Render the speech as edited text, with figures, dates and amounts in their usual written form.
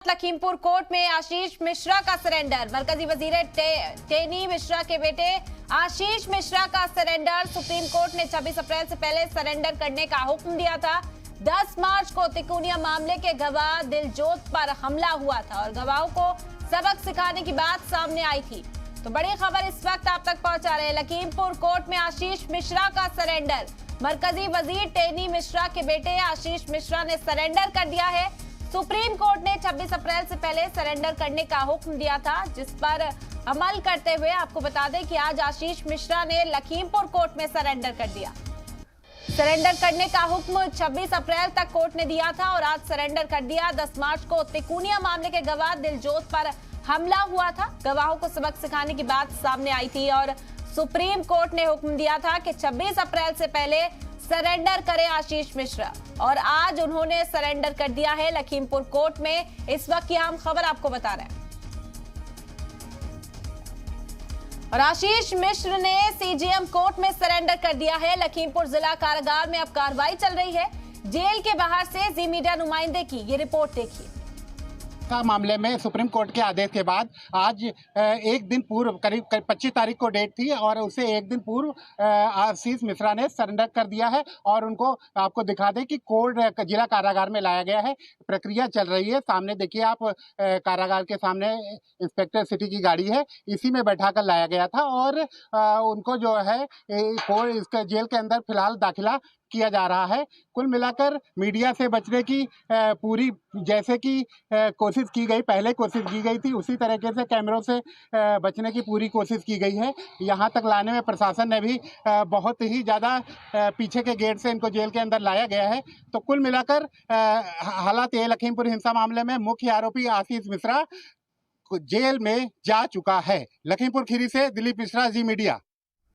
Lakhimpur court में आशीष मिश्रा का surrender. मरकजी वजीर टेनी मिश्रा के बेटे आशीष मिश्रा का सरेंडर। सुप्रीम कोर्ट ने 26 अप्रैल से पहले सरेंडर करने का हुक्म दिया था। 10 मार्च को तिकोनिया मामले के गवाह दिलजोत पर हमला हुआ था और गवाहों को सबक सिखाने की बात सामने आई थी। तो बड़ी खबर इस वक्त आप तक पहुंचा रहे हैं। लखीमपुर कोर्ट में आशीष मिश्रा का सरेंडर। मरकजी वजीर टेनी मिश्रा के बेटे आशीष मिश्रा ने सरेंडर कर दिया है। सुप्रीम कोर्ट ने 26 अप्रैल से पहले सरेंडर करने का हुक्म दिया था, जिस पर अमल करते हुए आपको बता दें कि आज आशीष मिश्रा ने लखीमपुर कोर्ट में सरेंडर कर दिया। सरेंडर करने का हुक्म 26 अप्रैल तक कोर्ट ने दिया था और आज सरेंडर कर दिया। 10 मार्च को तिकोनिया मामले के गवाह दिलजोत पर हमला हुआ था। गवाहों को सबक सिखाने की बात सामने आई थी और सुप्रीम कोर्ट ने हुक्म दिया था कि 26 अप्रैल से पहले सरेंडर करे आशीष मिश्रा और आज उन्होंने सरेंडर कर दिया है लखीमपुर कोर्ट में। इस वक्त की अहम खबर आपको बता रहे हैं। और आशीष मिश्र ने सीजेएम कोर्ट में सरेंडर कर दिया है। लखीमपुर जिला कारागार में अब कार्रवाई चल रही है। जेल के बाहर से जी मीडिया नुमाइंदे की ये रिपोर्ट देखिए। मामले में सुप्रीम कोर्ट के आदेश के बाद आज एक दिन पूर्व करीब 25 तारीख को डेट थी और उसे एक दिन पूर्व आशीष मिश्रा ने सरेंडर कर दिया है और उनको आपको दिखा दें कि कोर्ट जिला कारागार में लाया गया है। प्रक्रिया चल रही है। सामने देखिए आप, कारागार के सामने इंस्पेक्टर सिटी की गाड़ी है, इसी में बैठा कर लाया गया था और उनको जो है इसके जेल के अंदर फिलहाल दाखिला किया जा रहा है। कुल मिलाकर मीडिया से बचने की पूरी जैसे कि कोशिश की गई, पहले कोशिश की गई थी, उसी तरीके से कैमरों से बचने की पूरी कोशिश की गई है। यहाँ तक लाने में प्रशासन ने भी बहुत ही ज़्यादा पीछे के गेट से इनको जेल के अंदर लाया गया है। तो कुल मिलाकर हालात ये, लखीमपुर हिंसा मामले में मुख्य आरोपी आशीष मिश्रा जेल में जा चुका है। लखीमपुर खीरी से दिलीप मिश्रा, जी मीडिया।